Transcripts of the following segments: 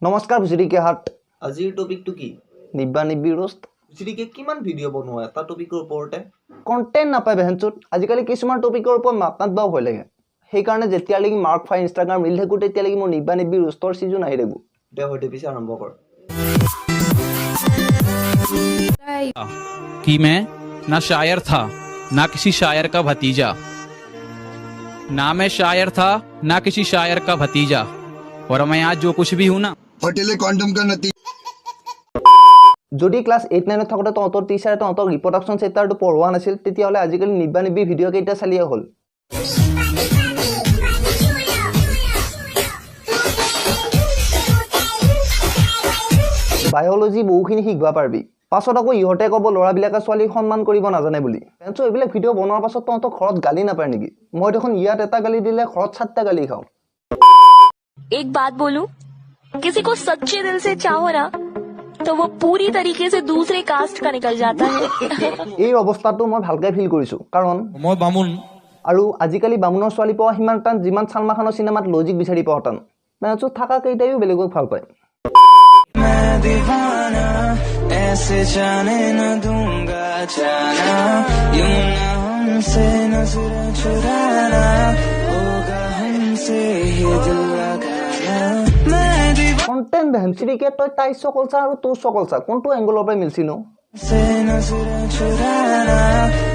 নমস্কাৰ ভুচুৰিকে হাট আজিৰ টপিকটো কি নিব্বা নিব্বি ৰোষ্ট ভুচুৰিকে কিমান ভিডিঅ' বনোৱা এটা টপিকৰ ওপৰতে কণ্টেণ্ট নাপায় বেহেনচুত আজিকালি কিছুমান টপিকৰ ওপৰত মাত বাও ভয় লাগে সেইকাৰণে যেতিয়ালৈকে মাৰ্ক ফাই ইনষ্টাগ্ৰাম ৰিল থাকোঁ তেতিয়ালৈকে মোৰ নিব্বা নিব্বি ৰোষ্টৰ ছিজন আহি থাকোঁ দে হয়তো পিছে আৰম্ভ কৰ कि मैं ना शायर था ना किसी शायर का भतीजा ना मैं शायर था ना किसी शायर का भतीजा और मैं आज जो कुछ भी हूं ना হোটেলে কন্ডম का नती যদি ক্লাছ 8-9 থাকোঁতে তহঁতৰ টিচাৰে তহঁতৰ ৰিপ্ৰডাকশ্যন চেপ্টাৰটো পঢ়োৱা নাছিল তেতিয়াহ'লে আজিকালি নিব্বা নিব্বি ভিডিঅ' কেইটা চালিয়ে হ'ল বায়'লজি বহুখিনি শিকিব পাৰিবি পাছত আকৌ ইহঁতে ক'ব ল'ৰাবিলাকে ছোৱালীক সন্মান কৰিব নাজানে বুলি পেঞ্চো এইবিলাক ভিডিঅ' বনোৱাৰ পাছত তহঁতক ঘৰত গালি নাপায় নেকি মই দেখোন ইয়াত এটা গালি দিলে ঘৰত 7টা গালি খাওঁ एक बात बोलूं, किसी को सच्चे दिल से चाहो ना तो वो पूरी तरीके से दूसरे कास्ट का निकल जाता है এই অৱস্থাটো মই ভালকৈ ফিল কৰিছোঁ কাৰণ मैं बामुन আৰু আজিকালি বামুণৰ ছোৱালী পোৱা সিমান টান যিমান ছালমা খানৰ চিনেমাত লজিক বিচাৰি পোৱা টান পেঞ্চো থকা কেইটাইও বেলেগক ভাল পায় ऐसे जाने न दूंगा जाना यूं ना हमसे नजर चुराना होगा हमसे ही दिल लगाना मैं কণ্টেণ্ট ভেঞ্চিৰিকে তই তাই চকলচা আৰু তোৰ চকলচা কোনটো এংগলৰ পৰা মিলছি নো से नजर चुराना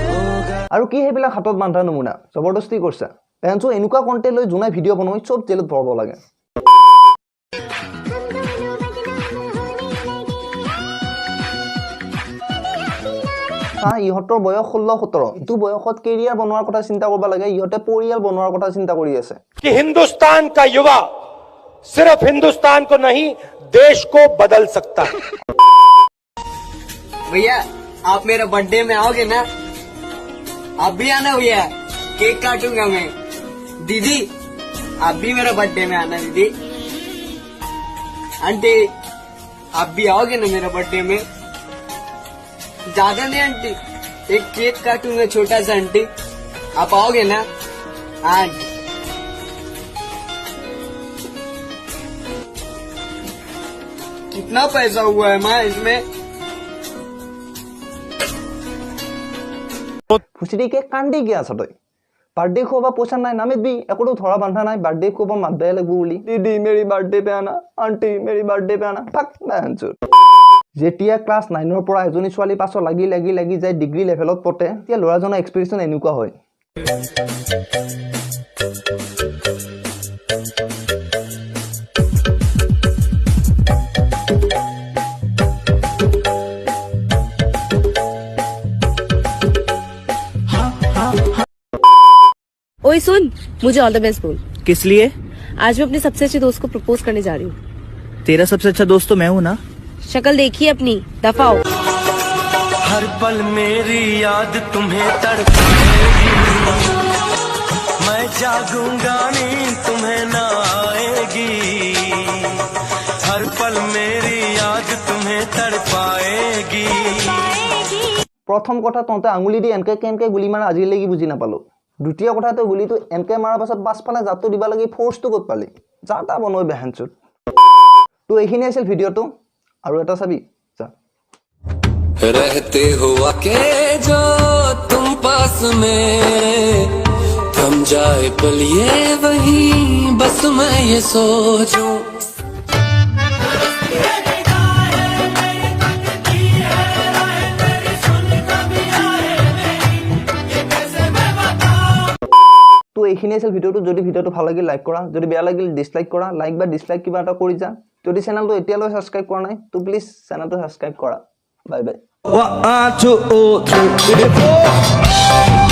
होगा আৰু কি সেইবিলাক হাতত বান্ধা নমুনা জবৰদস্তি কৰিছা পেঞ্চো এনেকুৱা কণ্টেণ্ট লৈ যোনাই ভিডিঅ' বনাই চব জেলত ভৰাব লাগে ইহঁতৰ বয়স 16-17 ইটো বয়সত কেৰিয়াৰ বনোৱাৰ কথা চিন্তা কৰিব লাগে ইহঁতে পৰিয়াল বনোৱাৰ কথা চিন্তা কৰি আছে कि हिंदुस्तान का युवा सिर्फ हिंदुस्तान को नहीं देश को बदल सकता है भैया आप मेरे बर्थडे में आओगे ना आप भी आना भैया केक काटूंगा मैं दीदी आप भी मेरे बर्थडे में आना दीदी आंटी आप भी आओगे ना मेरे बर्थडे में ज्यादा नहीं आंटी एक केक काटूंगा छोटा सा आंटी आप आओगे ना आंटी कितना पैसा हुआ है माँ इसमें ফুচুৰিকে কান্দি কি আছ তই বাৰ্থডে খুৱাব পইচা নাই নামিবি একোটো ধৰা বান্ধা নাই বাৰ্থডে খুৱাব মাতবাই লাগিব বুলি দিদি মেৰি বাৰ্থডে পে আনা আণ্টি মেৰি বাৰ্থডে পে আনা ফাক বাঞ্চুত যেতিয়া ক্লাছ 9ৰ পৰা এজনী ছোৱালী পাছত লাগি লাগি লাগি যায় ডিগ্ৰী লেভেলত পতে তেতিয়া ল'ৰাজনৰ এক্সপ্ৰেছন এনেকুৱা হয় ओए सुन मुझे ऑल द बेस्ट बोल किस लिए आज मैं अपने सबसे अच्छे दोस्त को प्रपोज करने जा रही हूँ तेरा सबसे अच्छा दोस्त तो मैं हूँ ना शक्ल देखिए अपनी दफाओ हर पल मेरी याद तुम्हें तड़पाएगी मैं जागूंगा नींद तुम्हें ना आएगी हर पल मेरी याद तुम्हें तड़पाएगी প্ৰথম কথা তহঁতে আঙুলি দি এনকে কেনকে গুলি মাৰা আজিলৈকে বুজি নাপালো দ্বিতীয় কথাটো গুলিটো এনকে মাৰাৰ পাছত পাছফালে জাতটো দিব লাগে ফ'ৰ্চটো ক'ত পালি জাতা বনৈ বেহেনচুত তো এইখিনি আছিল ভিডিঅ'টো আৰু এটা চাবি যা रहते हो के जो तुम पास मेरे थम जाए पल ये वही बस मैं ये सोचूं তো এইখিনি আছিল ভিডিঅ'টো যদি ভিডিঅ'টো ভাল লাগিল লাইক কৰা যদি বেয়া লাগিল ডিছলাইক কৰা লাইক বা ডিছলাইক কিবা এটা কৰি যা যদি চেনেলটো এতিয়ালৈ ছাবস্ক্ৰাইব কৰা নাই তো প্লিজ চেনেলটো ছাবস্ক্ৰাইব কৰা বাই বাই 1 2 3 4